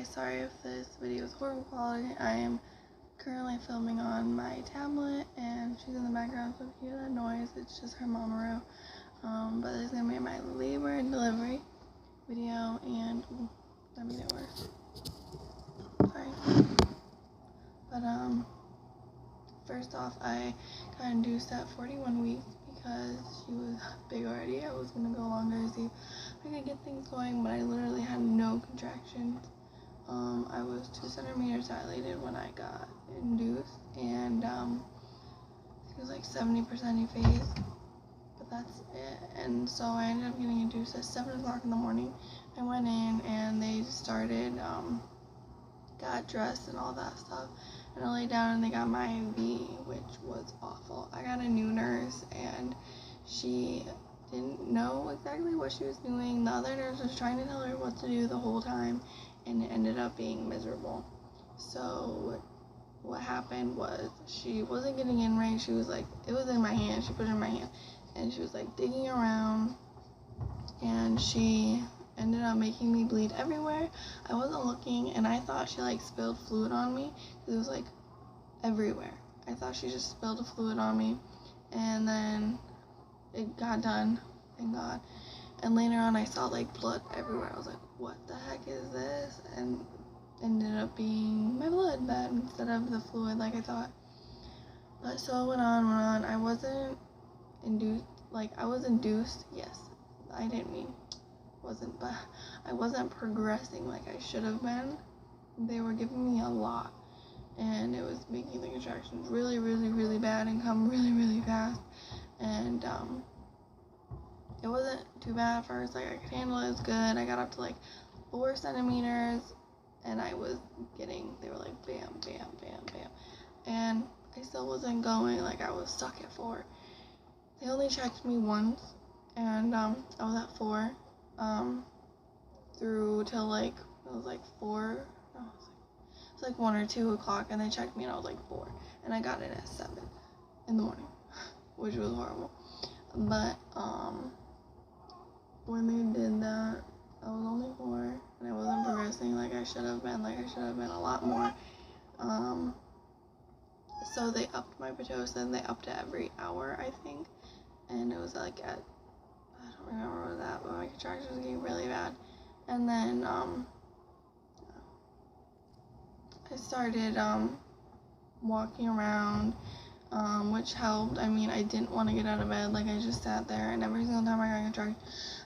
Hi, sorry if this video is horrible quality. I am currently filming on my tablet and she's in the background, so if you hear that noise, it's just her mama. But this is gonna be my labor and delivery video, and that made it worse. Sorry. But first off, I got induced at 41 weeks because she was big already. I was gonna go longer to see if I could get things going, but I literally had no contractions. I was 2 centimeters dilated when I got induced, and it was like 70% phase, but that's it. And so I ended up getting induced at 7 o'clock in the morning. I went in and they started, got dressed and all that stuff, and I laid down and they got my IV, which was awful. I got a new nurse and she didn't know exactly what she was doing. The other nurse was trying to tell her what to do the whole time, and it ended up being miserable. So what happened was she wasn't getting in right. She was like, it was in my hand, she put it in my hand, and she was like digging around, and she ended up making me bleed everywhere. I wasn't looking, and I thought she like spilled fluid on me because it was like everywhere. I thought she just spilled the fluid on me, and then it got done, thank God. And later on I saw like blood everywhere. I was like, what the heck is this? And ended up being my blood that instead of the fluid like I thought. But so it went on. I wasn't induced, like I was induced, yes. I didn't mean wasn't, but I wasn't progressing like I should have been. They were giving me a lot, and it was making the contractions really, really, really bad and come really, really fast. And it wasn't too bad at first. Like I could handle it, it was good. I got up to like 4 centimeters, and I was getting, they were like bam, bam, bam, bam, and I still wasn't going. Like I was stuck at 4. They only checked me once, and I was at 4 through till like it was like 4. No, it was like 1 or 2 o'clock, and they checked me, and I was like 4, and I got in at 7 in the morning, which was horrible. But when they did that, I was only 4, and I wasn't progressing like I should have been. Like I should have been a lot more. So they upped my Pitocin. They upped it every hour, I think, and it was like at, I don't remember what that, but my contractions were getting really bad. And then I started walking around, which helped. I mean, I didn't want to get out of bed. Like I just sat there, and every single time I got contracted,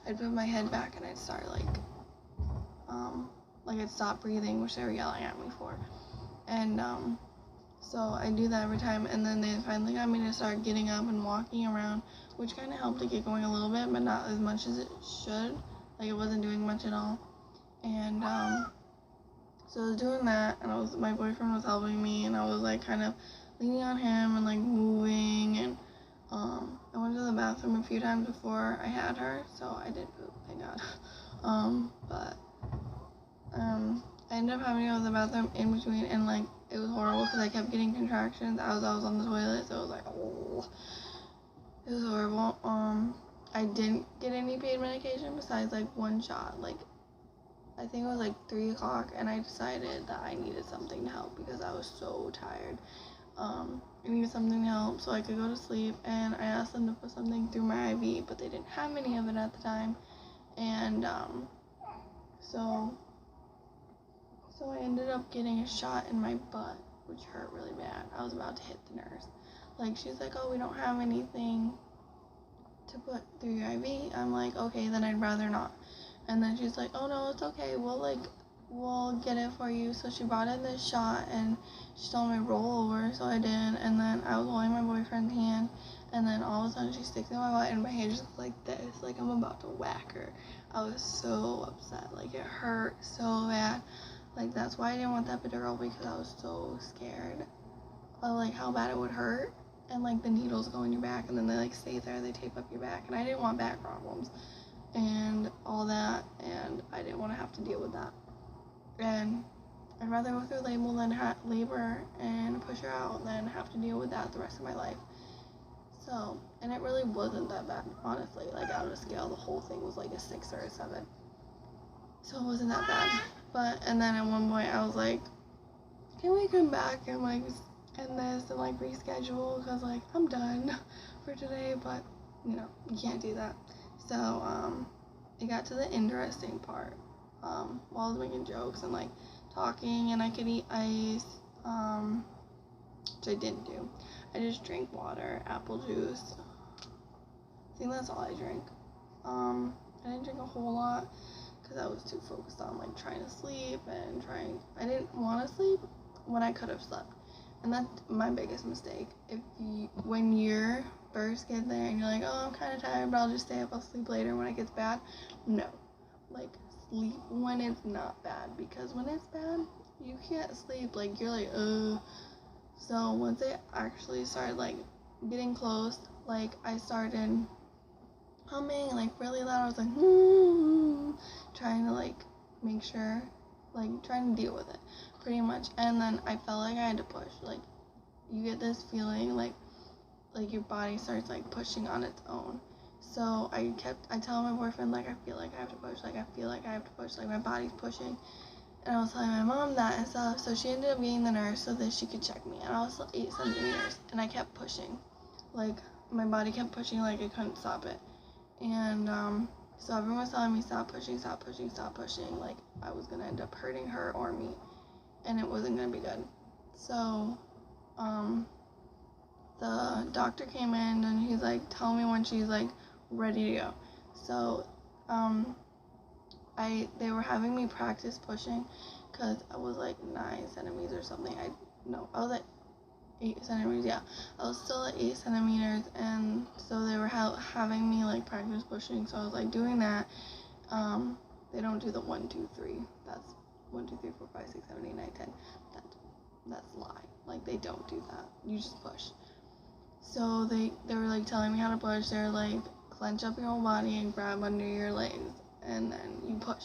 I'd put my head back and I'd start like I'd stop breathing, which they were yelling at me for. And so I do that every time, and then they finally got me to start getting up and walking around, which kind of helped to get going a little bit, but not as much as it should. Like it wasn't doing much at all. And so I was doing that, and my boyfriend was helping me, and I was like kind of leaning on him and like moving, and I went to the bathroom a few times before I had her, so I did poop, thank God. But I ended up having to go to the bathroom in between, and like it was horrible because I kept getting contractions as I was on the toilet, so it was like, oh, it was horrible. I didn't get any pain medication besides like 1 shot. Like I think it was like 3 o'clock, and I decided that I needed something to help because I was so tired. I needed something to help so I could go to sleep, and I asked them to put something through my IV, but they didn't have any of it at the time. And so I ended up getting a shot in my butt, which hurt really bad. I was about to hit the nurse. Like she's like, oh, we don't have anything to put through your IV. I'm like, okay, then I'd rather not. And then she's like, oh no, it's okay, we'll get it for you. So she brought in this shot, and she told me roll over, so I did. And then I was holding my boyfriend's hand, and then all of a sudden she sticks in my butt, and my hand just goes like this, like I'm about to whack her. I was so upset. Like it hurt so bad. Like that's why I didn't want that epidural, because I was so scared of like how bad it would hurt, and like the needles go in your back, and then they like stay there, they tape up your back, and I didn't want back problems and all that, and I didn't want to have to deal with that. And I'd rather go through labor and push her out than have to deal with that the rest of my life. So, and it really wasn't that bad, honestly. Like out of a scale, the whole thing was like a 6 or a 7. So it wasn't that bad. And then at one point I was like, can we come back and like end this and like reschedule, because like I'm done for today. But you know, you can't do that. So it got to the interesting part, while I was making jokes and like talking, and I could eat ice, which I didn't do. I just drank water, apple juice. I think that's all I drank. I didn't drink a whole lot because I was too focused on like trying to sleep and I didn't want to sleep when I could have slept. And that's my biggest mistake. When you first get there and you're like, oh, I'm kind of tired, but I'll just stay up, I'll sleep later when it gets bad. No, like sleep when it's not bad, because when it's bad, you can't sleep. Like you're like, ugh. So once it actually started like getting close, like I started humming like really loud. I was like, trying to like make sure, like trying to deal with it pretty much. And then I felt like I had to push. Like you get this feeling like your body starts like pushing on its own. So I tell my boyfriend, like, I feel like I have to push, like I feel like I have to push, like my body's pushing. And I was telling my mom that and stuff. So she ended up getting the nurse so that she could check me. And I was still 8 centimeters, and I kept pushing. Like my body kept pushing, like I couldn't stop it. And so everyone was telling me, stop pushing, stop pushing, stop pushing. Like I was gonna end up hurting her or me, and it wasn't gonna be good. So the doctor came in and he's like, tell me when she's like ready to go. So they were having me practice pushing because I was like 9 centimeters or something. I was at 8 centimeters. Yeah, I was still at 8 centimeters, and so they were having me like practice pushing. So I was like doing that. They don't do the 1, 2, 3. That's 1, 2, 3, 4, 5, 6, 7, 8, 9, 10. That's a lie. Like they don't do that. You just push. So they were like telling me how to push. They're like, clench up your whole body and grab under your legs, and then you push.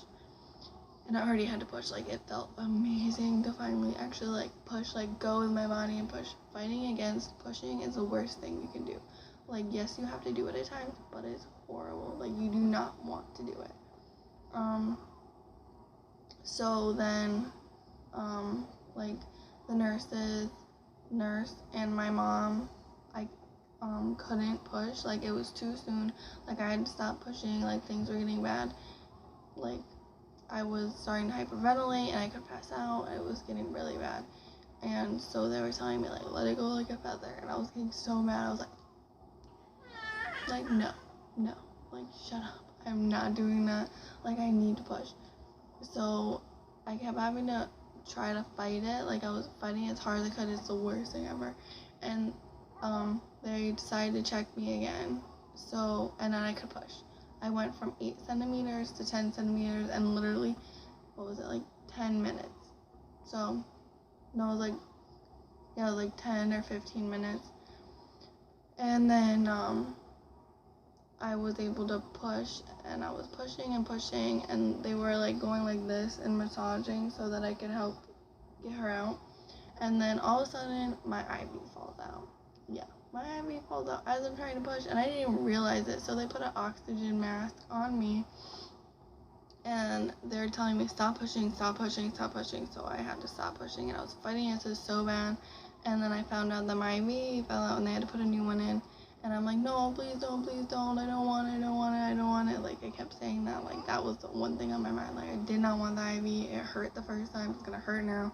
And I already had to push. Like it felt amazing to finally actually like push, like go with my body and push. Fighting against pushing is the worst thing you can do. Like yes, you have to do it at times, but it's horrible. Like you do not want to do it. So then like the nurse and my mom, I couldn't push. Like it was too soon. Like I had to stop pushing. Like things were getting bad. Like I was starting to hyperventilate and I could pass out. It was getting really bad. And so they were telling me like, let it go like a feather. And I was getting so mad. I was like no, like shut up. I'm not doing that. Like I need to push. So I kept having to try to fight it. Like I was fighting as hard as I could. It's the worst thing ever. And they decided to check me again. So, and then I could push. I went from 8 centimeters to 10 centimeters and literally, 10 minutes. So, no, it was like 10 or 15 minutes. And then I was able to push, and I was pushing and pushing, and they were like going like this and massaging so that I could help get her out. And then all of a sudden, my IV falls out. Yeah, my IV falls out as I'm trying to push, and I didn't even realize it. So they put an oxygen mask on me, and they're telling me, stop pushing, stop pushing, stop pushing. So I had to stop pushing, and I was fighting against it so bad. And then I found out that my IV fell out, and they had to put a new one in. And I'm like, no, please don't, I don't want it. Like, I kept saying that. Like, that was the one thing on my mind. Like, I did not want the IV. It hurt the first time. It's gonna hurt now.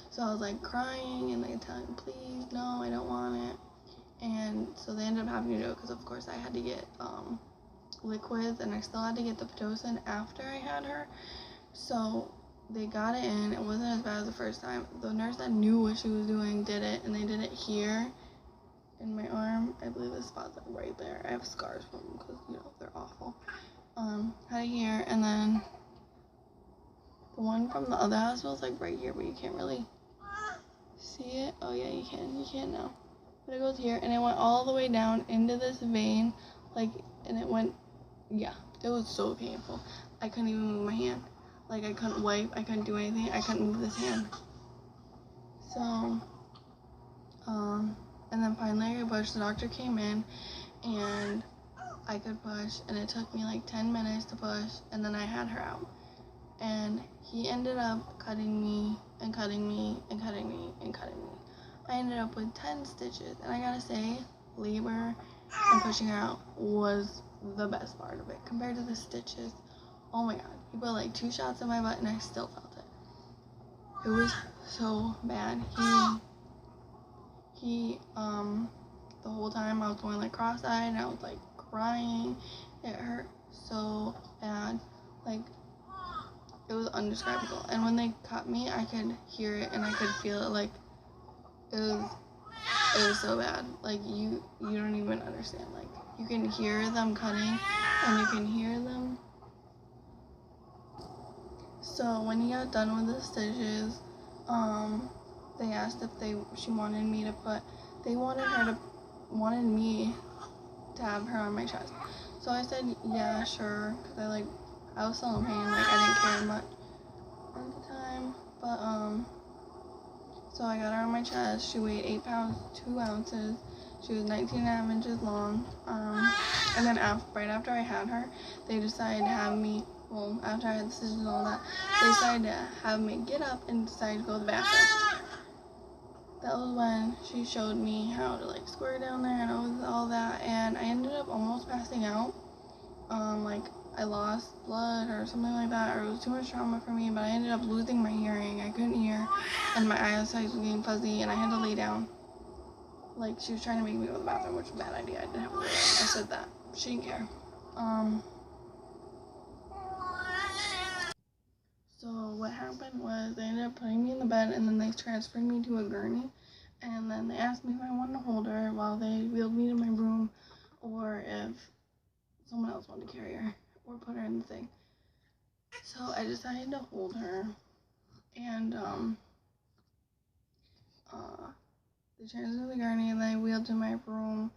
So I was, like, crying, and they telling me, please, no, I don't want it. And so they ended up having to do it, because, of course, I had to get liquids, and I still had to get the Pitocin after I had her. So they got it in. It wasn't as bad as the first time. The nurse that knew what she was doing did it, and they did it here in my arm. I believe the spot's like right there. I have scars from them because, they're awful. Had it here, and then the one from the other hospital is like right here, but you can't really see it. Oh yeah, you can now. But it goes here, and it went all the way down into this vein, like, and it went, yeah, it was so painful. I couldn't even move my hand. Like, I couldn't wipe, I couldn't do anything, I couldn't move this hand. So, and then finally I could push. The doctor came in, and I could push, and it took me like 10 minutes to push, and then I had her out. and he ended up cutting me and cutting me and cutting me and cutting me. I ended up with 10 stitches, and I gotta say, labor and pushing her out was the best part of it compared to the stitches. Oh my god, he put like 2 shots in my butt and I still felt it. It was so bad. He the whole time I was going like cross-eyed and I was like crying. It hurt so bad, like it was undescribable. And when they cut me, I could hear it and I could feel it. Like it was so bad. Like you don't even understand. Like you can hear them cutting and you can hear them. So when he got done with the stitches, they asked if she wanted me to put, wanted me to have her on my chest. So I said, yeah, sure, because I was still in pain, like I didn't care much at the time. But, so I got her on my chest. She weighed 8 pounds, 2 ounces. She was 19.5 inches long. And then right after I had her, they decided to have me, well, after I had the stitches and all that, they decided to have me get up and decide to go to the bathroom. That was when she showed me how to like squirt down there and all that, and I ended up almost passing out. Like I lost blood or something like that, or it was too much trauma for me, but I ended up losing my hearing. I couldn't hear, and my eyesight was getting fuzzy, and I had to lay down. Like she was trying to make me go to the bathroom, which was a bad idea. I didn't have to lay down. I said that. She didn't care. So what happened was they ended up putting me in the bed, and then they transferred me to a gurney, and then they asked me if I wanted to hold her while they wheeled me to my room, or if someone else wanted to carry her or put her in the thing. So I decided to hold her, and they transferred to the gurney, and then I wheeled to my room,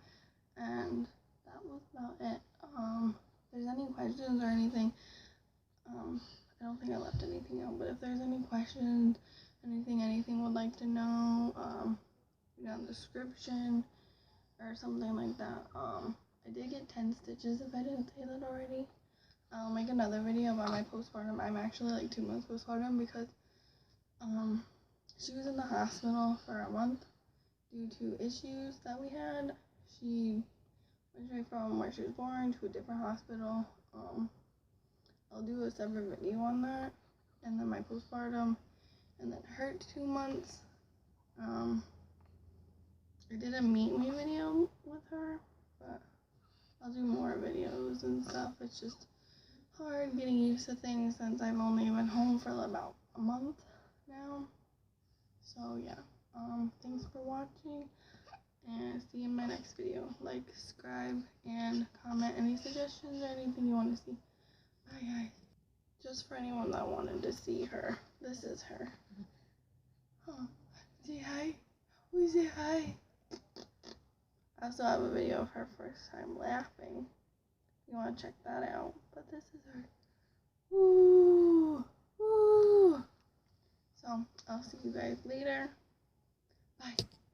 and that was about it. If there's any questions or anything, I don't think I left anything out, but if there's any questions, anything would like to know, down in the description or something like that. I did get 10 stitches if I didn't say that already. I'll make another video about my postpartum. I'm actually like 2 months postpartum because she was in the hospital for a month due to issues that we had. She went straight from where she was born to a different hospital. I'll do a separate video on that, and then my postpartum, and then her 2 months. I did a meet me video with her, but I'll do more videos and stuff. It's just hard getting used to things since I've only been home for about a month now. So yeah, thanks for watching, and see you in my next video. Like, subscribe, and comment any suggestions or anything you want to see. Bye guys. Just for anyone that wanted to see her, this is her. Oh, say hi. We say hi. I also have a video of her first time laughing. You want to check that out. But this is her. Woo! Woo! So, I'll see you guys later. Bye.